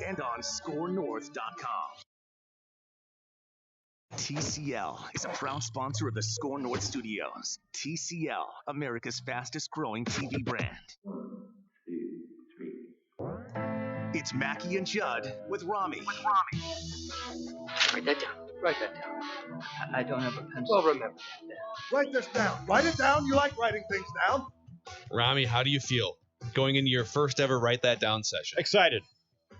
and on SKORNorth.com. TCL is a proud sponsor of the SKOR North Studios. TCL, America's fastest growing TV brand. 1, 2, 3. It's Mackey and Judd with Ramie. Write that down. Write that down. I don't have a pencil. Well, remember that. Write this down. Write it down. You like writing things down. Ramie, how do you feel going into your first ever Write That Down session? Excited.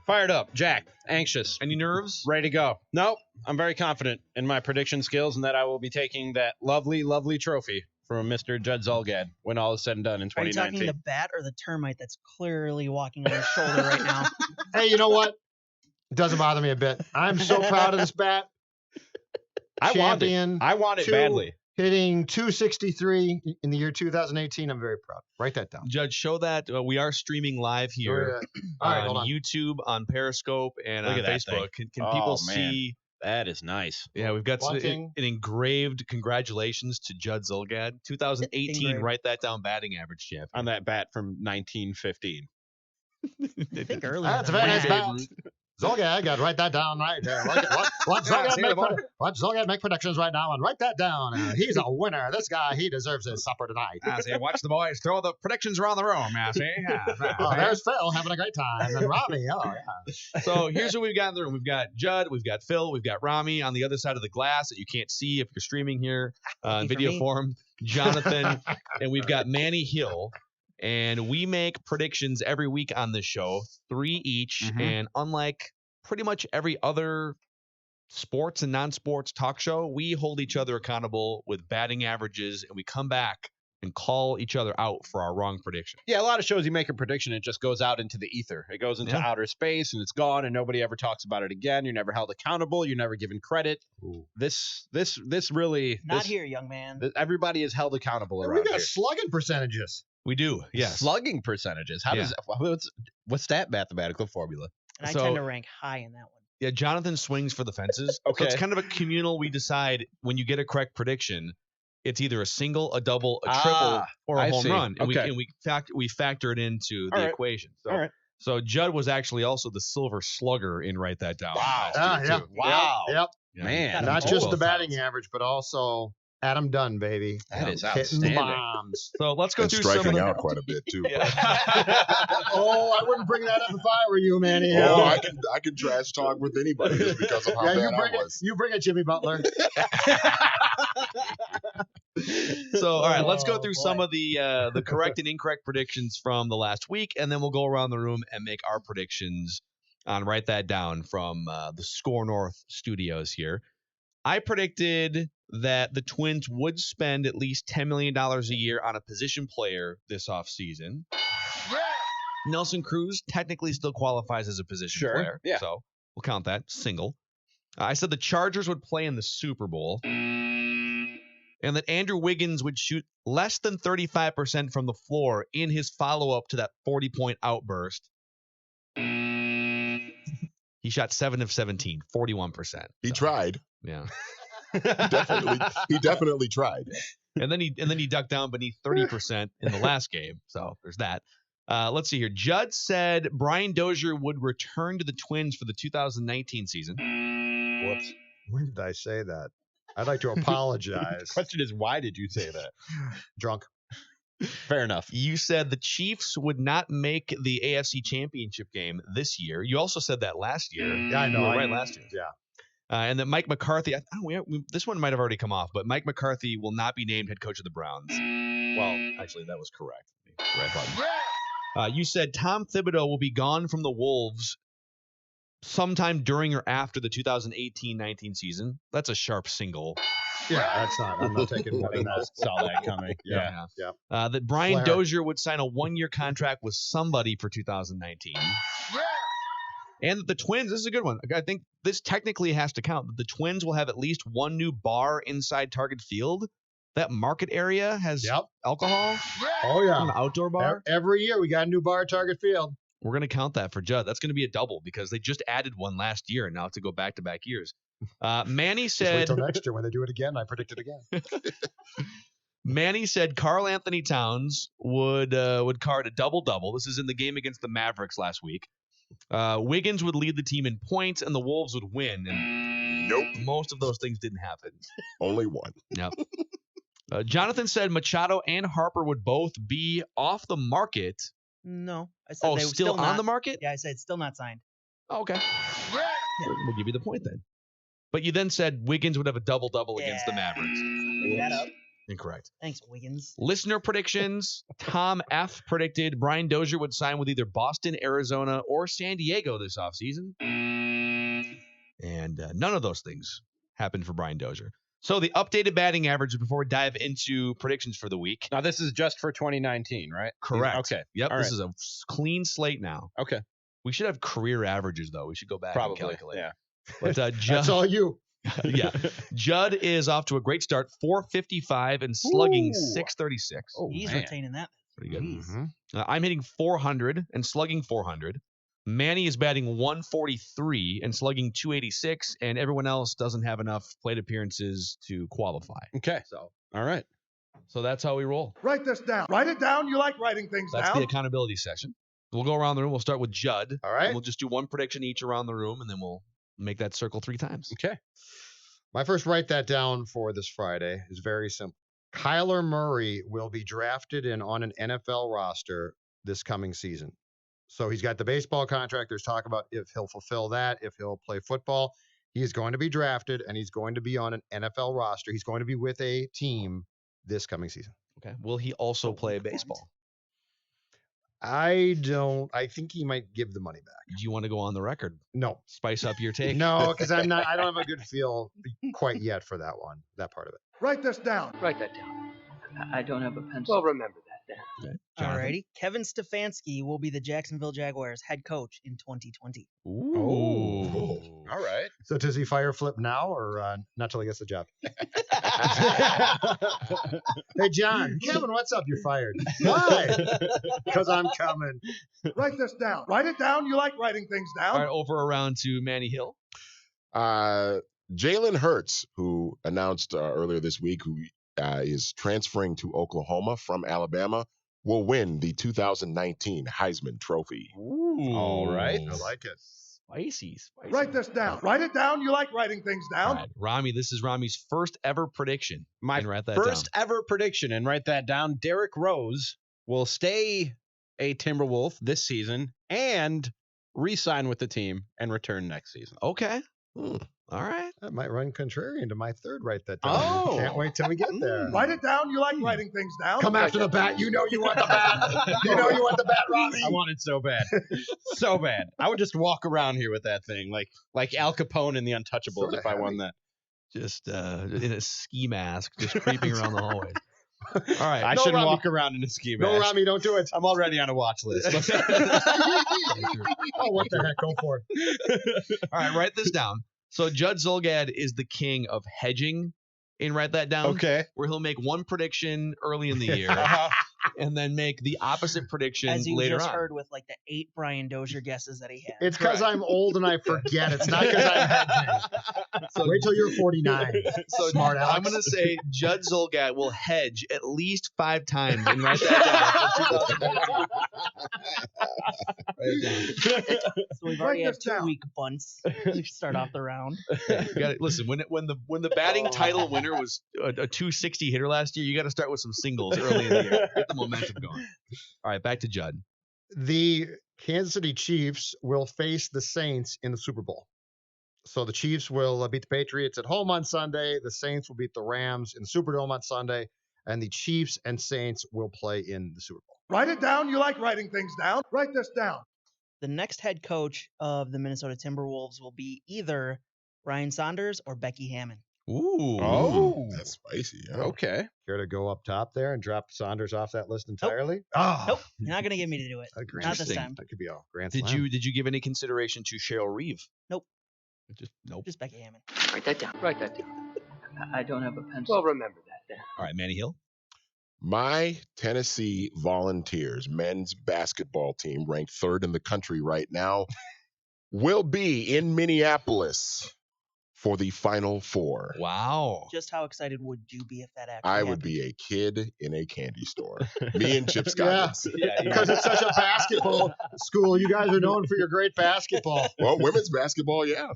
Fired up. Jacked. Anxious. Any nerves? Ready to go. Nope. I'm very confident in my prediction skills and that I will be taking that lovely, lovely trophy from Mr. Judd Zulgad when all is said and done in Are you 2019. talking the bat or the termite that's clearly walking on his shoulder right now? Hey, you know what? It doesn't bother me a bit. I'm so proud of this bat. I want it badly. Hitting 263 in the year 2018. I'm very proud. Write that down. Judge, show that we are streaming live here All right, hold on on. YouTube, on Periscope, and Look on at that Facebook. thing. Can people Oh, man. see? That is nice. Yeah, we've got Bunting. an engraved congratulations to Judd Zulgad, 2018 Engraved. Write That Down batting average champion. On that bat from 1915. I think earlier. That's a than very nice that. bat. Zulgad, got to write that down right there. Let Zulgad make predictions right now and write that down. He's a winner. This guy, he deserves his supper tonight. I see. Watch the boys throw the predictions around the room. I see. Oh, there's Phil having a great time. And Robbie, oh, yeah. So here's what we've got in the room. We've got Judd, we've got Phil, we've got Ramie on the other side of the glass that you can't see if you're streaming here in Lucky for video me. form. Jonathan, and we've got Manny Hill. And we make predictions every week on this show, 3 each. Mhm. And unlike pretty much every other sports and non-sports talk show, we hold each other accountable with batting averages, and we come back and call each other out for our wrong prediction. Yeah, a lot of shows you make a prediction, it just goes out into the ether. It goes into outer space and it's gone and nobody ever talks about it again. You're never held accountable. You're never given credit. This really Not here, young man. everybody is held accountable And around we got here. slugging percentages. We do, yes. Slugging percentages. How does what's that mathematical formula? And I So- tend to rank high in that one. Yeah, Jonathan swings for the fences. Okay. So it's kind of a communal. We decide when you get a correct prediction, it's either a single, a double, a triple, or a I home see. run. And Okay. we factor it into the All right. equation. So, All right. so Judd was actually also the silver slugger in Write That Down. Wow. last year, Yeah. too. Wow. Yep. Yeah. Man. Got Not him just all the those batting average, but also Adam Dunn, baby. That is Hitting outstanding. bombs. So let's go And through some of striking the. out quite a bit too. Yeah. Oh, I wouldn't bring that up if I were you, Manny. Oh, I can trash talk with anybody just because of how Yeah, bad I was. you bring it, Jimmy Butler. So, all right, let's go Oh, through boy. some of the correct and incorrect predictions from the last week, and then we'll go around the room and make our predictions on Write That Down from the SKOR North studios here. I predicted that the Twins would spend at least $10 million a year on a position player this offseason. Nelson Cruz technically still qualifies as a position Sure, player, yeah. so we'll count that single. I said the Chargers would play in the Super Bowl, and that Andrew Wiggins would shoot less than 35% from the floor in his follow-up to that 40-point outburst. He shot 7 of 17, 41%. He So, tried. Yeah. He definitely tried. And then he ducked down beneath 30% in the last game. So there's that. Let's see here. Judd said Brian Dozier would return to the Twins for the 2019 season. Whoops. When did I say that? I'd like to apologize. Question is, why did you say that? Drunk. Fair enough. You said the Chiefs would not make the AFC Championship game this year. You also said that last year. Yeah, I know. You were right last year. Yeah. And that Mike McCarthy, this one might have already come off, but Mike McCarthy will not be named head coach of the Browns. Well, actually, that was correct. You said Tom Thibodeau will be gone from the Wolves sometime during or after the 2018-19 season. That's a sharp single. Yeah, that's not. I'm not taking more than that. Saw that coming. Yeah. That Brian Flair. Dozier would sign a 1-year contract with somebody for 2019. And that the Twins, this is a good one. I think this technically has to count. The Twins will have at least one new bar inside Target Field. That market area has alcohol. Oh, yeah. An outdoor bar. Every year we got a new bar at Target Field. We're going to count that for Judd. That's going to be a double because they just added one last year and now it's to go back-to-back years. Manny Just wait said... till next year when they do it again. I predict it again. Manny said Karl Anthony Towns would card a double-double. This is in the game against the Mavericks last week. Wiggins would lead the team in points, and the Wolves would win. And Nope. most of those things didn't happen. Only one. Yep. Jonathan said Machado and Harper would both be off the market. No, I said they were still on not, the market? Yeah, I said still not signed. Oh, okay. Yeah. We'll give you the point then. But you then said Wiggins would have a double-double against the Mavericks. Bring that up. Incorrect. Thanks, Wiggins. Listener predictions. Tom F. predicted Brian Dozier would sign with either Boston, Arizona, or San Diego this offseason. And none of those things happened for Brian Dozier. So the updated batting average before we dive into predictions for the week. Now, this is just for 2019, right? Correct. Okay. Yep. All This right. is a clean slate now. Okay. We should have career averages, though. We should go back and Probably. calculate. Yeah. But That's Judd, all you. yeah, Judd is off to a great start, 455 and slugging Ooh. 636. Oh, He's man. retaining that. Pretty good. Jeez. Mhm. I'm hitting 400 and slugging 400. Manny is batting 143 and slugging 286, and everyone else doesn't have enough plate appearances to qualify. Okay. So All right. that's how we roll. Write this down. Write it down. You like writing things That's down. the accountability session. We'll go around the room. We'll start with Judd. All And right. we'll just do one prediction each around the room, and then we'll make that circle 3 times. Okay. My first write that down for this Friday is very simple. Kyler Murray will be drafted and on an NFL roster this coming season. So he's got the baseball contract. There's talk about if he'll fulfill that, if he'll play football. He is going to be drafted and he's going to be on an NFL roster. He's going to be with a team this coming season. Okay. Will he also play baseball? I think he might give the money back. Do you want to go on the record? No. Spice up your take? No, because I don't have a good feel quite yet for that part of it. Write this down. Write that down. I don't have a pencil. Well, remember that then. Okay. Jonathan? Alrighty. Kevin Stefanski will be the Jacksonville Jaguars head coach in 2020. Ooh. All right. So does he fire Flip now or not till he gets the job? Hey, John. Kevin, what's up? You're fired. Why? Because I'm coming. Write this down. Write it down. You like writing things down. All right, over around to Manny Hill. Jalen Hurts, who announced earlier this week, who is transferring to Oklahoma from Alabama, will win the 2019 Heisman Trophy. Ooh. All right. I like it. Spicy. Write this down. Write it down. You like writing things All down. right, Ramie, this is Ramie's first ever prediction. My And write that first down. ever prediction, and write that down. Derrick Rose will stay a Timberwolf this season and re-sign with the team and return next season. Okay. All right. That might run contrarian to my third write that down. Oh. Can't wait till we get there. Write it down. You like writing things down. Come after the bat. You know you want the bat. You know you want the bat, Robbie. I want it so bad. So bad. I would just walk around here with that thing like Al Capone in The Untouchables Sorta if I won that. Just in a ski mask, just creeping around the hallway. All right. I No, shouldn't Robbie. walk around in a ski mask. No, Robbie, don't do it. I'm already on a watch list. Oh, what the heck? Go for it. All right, write this down. So Judd Zolgad is the king of hedging. And write that down. Okay. Where he'll make one prediction early in the year and then make the opposite prediction As you later just on. heard with like the 8 Brian Dozier guesses that he had. It's because I'm old and I forget. It's not because I'm hedging. So, Wait till you're 49. so Smart Alex. I'm going to say Judd Zolgad will hedge at least 5 times and write that down for 2019. So we've already Write had this 2 down. weak bunts to start off the round. You gotta, listen, when the batting title winner was a 260 hitter last year, you got to start with some singles early in the year. Get the momentum going. All right, back to Judd. The Kansas City Chiefs will face the Saints in the Super Bowl. So the Chiefs will beat the Patriots at home on Sunday. The Saints will beat the Rams in the Superdome on Sunday. And the Chiefs and Saints will play in the Super Bowl. Write it down. You like writing things down. Write this down. The next head coach of the Minnesota Timberwolves will be either Ryan Saunders or Becky Hammond. Ooh. Oh. That's spicy. Yeah. Okay. Care to go up top there and drop Saunders off that list entirely? Oh, Nope, you're not gonna get me to do it. a grand Not this Interesting. time. That could be a grand Did slam. you give any consideration to Cheryl Reeve? Nope. Just nope. Just Becky Hammond. Write that down. Write that down. I don't have a pencil. Well, remember that then. All right, Manny Hill. My Tennessee Volunteers men's basketball team, ranked 3rd in the country right now, will be in Minneapolis for the Final Four. Wow. Just how excited would you be if that actually I happened? would be a kid in a candy store. Me and Chip Yeah. Scoggins. Because it's such a basketball school. You guys are known for your great basketball. Well, women's basketball, yeah.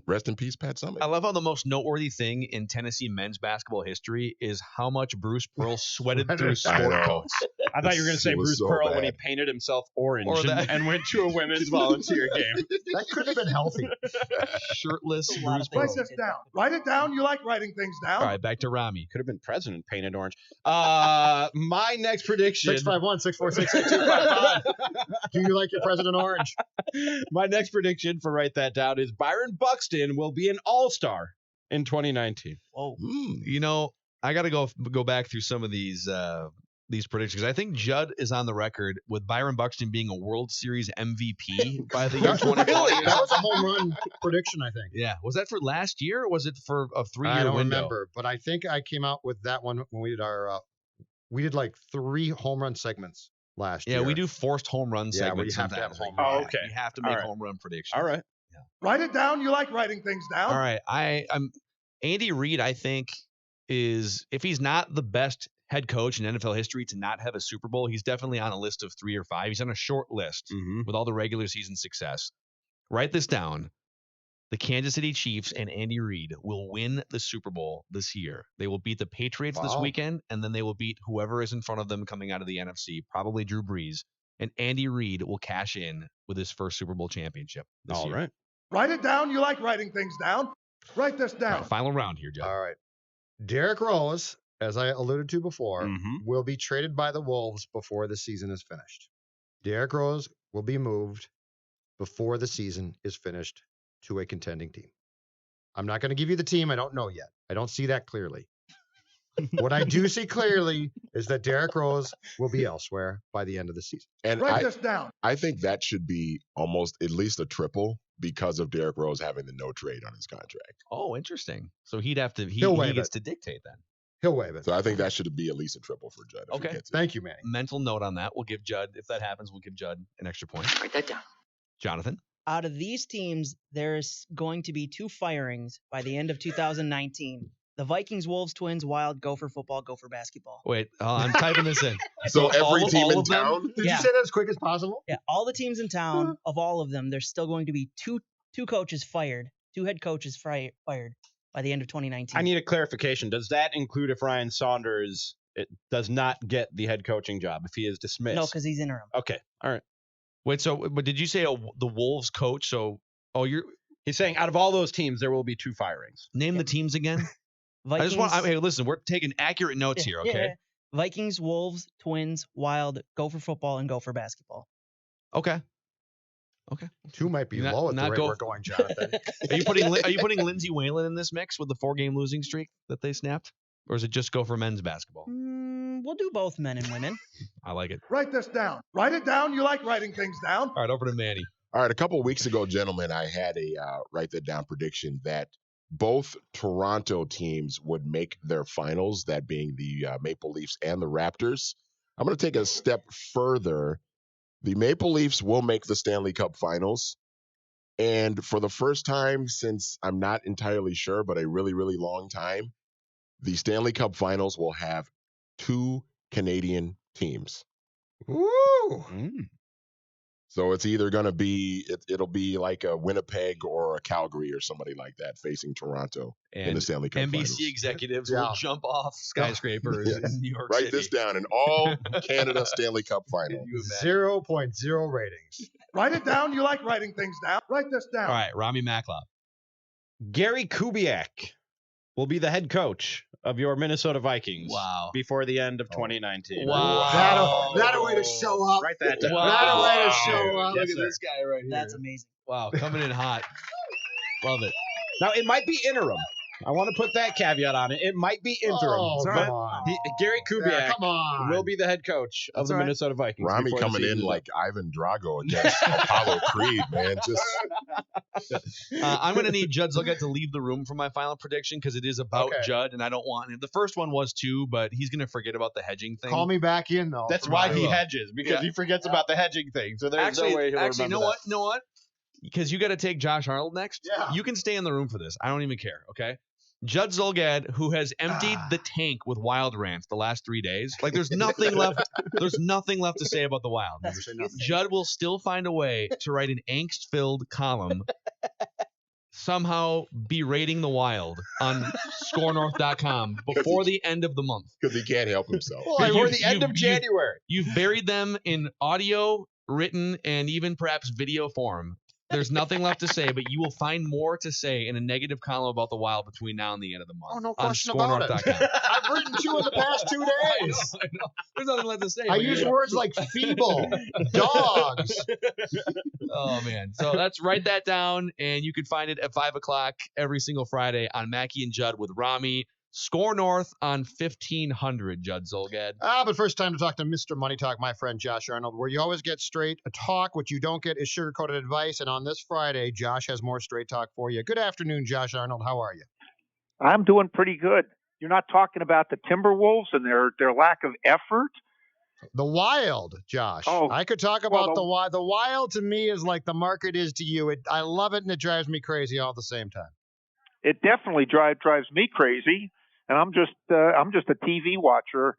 Rest in peace, Pat Summitt. I love how the most noteworthy thing in Tennessee men's basketball history is how much Bruce Pearl sweated through I sport know. coats. I thought you were going to say It was Bruce so Pearl when he bad. painted himself orange Or and, that- and went to a women's volunteer game. That could have been healthy. Shirtless There's a lot Bruce of Pearl. things Write he this did down. that could Write it down. You like writing things down. All right, back to Ramie. Could have been president painted orange. My next prediction. 651-646-8255. Do you like your President Orange? My next prediction for write that down is Byron Buxton will be an all-star in 2019. Whoa. You know, I got to go back through some of these predictions. I think Judd is on the record with Byron Buxton being a World Series MVP by the year That 2020. was a home run prediction, I think. Yeah, was that for last year or was it for a 3-year I don't window? remember, but I think I came out with that one when we did our we did like 3 home run segments last year. Yeah, we do forced home run Yeah, where you segments have to have sometimes. home runs. Oh, okay. You have to All make right. home run predictions. All right. Write it down. You like writing things down. All right. I'm Andy Reid, I think, is if he's not the best head coach in NFL history to not have a Super Bowl, he's definitely on a list of 3 or 5. He's on a short list with all the regular season success. Write this down. The Kansas City Chiefs and Andy Reid will win the Super Bowl this year. They will beat the Patriots this Wow. weekend, and then they will beat whoever is in front of them coming out of the NFC, probably Drew Brees. And Andy Reid will cash in with his first Super Bowl championship this All year. right. Write it down. You like writing things down. Write this All down. right, final round here, Joe. All right. Derrick Rose, as I alluded to before, will be traded by the Wolves before the season is finished. Derrick Rose will be moved before the season is finished to a contending team. I'm not going to give you the team. I don't know yet. I don't see that clearly. What I do see clearly is that Derrick Rose will be elsewhere by the end of the season. And Write this down. I think that should be almost at least a triple because of Derrick Rose having the no trade on his contract. Oh, interesting. So he'd have to. He He'll waive gets it. to dictate then. He'll waive it. So I think that should be at least a triple for Judd. If he Okay. gets it. Thank you, Manny. Mental note on that. We'll give Judd, if that happens, we'll give Judd an extra point. Write that down. Jonathan. Out of these teams, there's going to be 2 firings by the end of 2019. The Vikings, Wolves, Twins, Wild, Gopher football, Gopher basketball. Wait, I'm typing this in. So every all- team all in of them? town. Did Yeah. you say that as quick as possible? Yeah, all the teams in town, of all of them, there's still going to be two coaches fired, 2 head coaches fired by the end of 2019. I need a clarification. Does that include if Ryan Saunders does not get the head coaching job, if he is dismissed? No, because he's interim. Okay. All right. Wait, so but did you say the Wolves coach? So you're He's saying out of all those teams, there will be 2 firings. name the teams again. I just want. Hey, listen, we're taking accurate notes here, Yeah, okay? yeah. Vikings, Wolves, Twins, Wild, Gopher football, and Gopher basketball. Okay. 2 might be Not- low at the not rate go- we're going, Jonathan. Are you putting Lindsey Whalen in this mix with the 4-game losing streak that they snapped, or is it just go for men's basketball? We'll do both men and women. I like it. Write this down. Write it down. You like writing things down. All right, over to Manny. All right, a couple of weeks ago, gentlemen, I had a write that down prediction that both Toronto teams would make their finals, that being the Maple Leafs and the Raptors. I'm going to take a step further. The Maple Leafs will make the Stanley Cup finals. And for the first time since I'm not entirely sure, but a really, really long time, the Stanley Cup finals will have 2 Canadian teams. Woo! So it's either going to be, it'll be like a Winnipeg or a Calgary or somebody like that facing Toronto in And the Stanley Cup NBC finals. executives Yeah. will jump off skyscrapers Yes. in New York Write City. this down, an all Canada Stanley Cup final. Can you imagine? 0.0 ratings. Write it down. You like writing things down. Write this down. All right, Ramie Macklop. Gary Kubiak will be the head coach of your Minnesota Vikings. Wow. Before the end of 2019. Wow. That a way to show up. Write that down. Wow. That a way to show up. Look Yes, at sir. this guy right here. That's amazing. Wow, coming in hot. Love it. Now, it might be interim. I want to put that caveat on it. It might be interim. Oh, but come on. Gary Kubiak Yeah, come on. will be the head coach of That's the all right. Minnesota Vikings. Rami before the coming in season is like Ivan Drago against Apollo Creed, man. Just I'm going to need Judd Zilgett to leave the room for my final prediction because it is about Okay. Judd, and I don't want him. The first one was too, but he's going to forget about the hedging thing. Call me back in, though. That's for why my- he hedges, because Yeah. he forgets about the hedging thing. So there's no way he'll actually, remember you know what? because you got to take Josh Arnold next. Yeah. You can stay in the room for this. I don't even care. Okay. Judd Zulgad, who has emptied the tank with Wild rants the last 3 days. Like, there's nothing left. There's nothing left to say about the Wild. Never say nothing. Judd will still find a way to write an angst-filled column, somehow berating the Wild on SKORNorth.com before the end of the month. Because he can't help himself. Well, You- we're the end you- of January. You've buried them in audio, written, and even perhaps video form. There's nothing left to say, but you will find more to say in a negative column about the Wild between now and the end of the month. Oh, no on question about it. SKORNorth.com. I've written 2 in the past 2 days. I know. There's nothing left to say. I but use you- words like feeble, dogs. Oh man! So let's write that down, and you can find it at 5:00 every single Friday on Mackey and Judd with Ramie. SKOR North on 1500. Judd Zulgad. But first, time to talk to Mr. Money Talk, my friend Josh Arnold, where you always get straight talk. What you don't get is sugar-coated advice. And on this Friday, Josh has more straight talk for you. Good afternoon, Josh Arnold. How are you? I'm doing pretty good. You're not talking about the Timberwolves and their lack of effort? The Wild, Josh. Oh, I could talk about well, the Wild. The Wild to me is like the market is to you. I love it and it drives me crazy all at the same time. It definitely drives me crazy, and I'm just a TV watcher.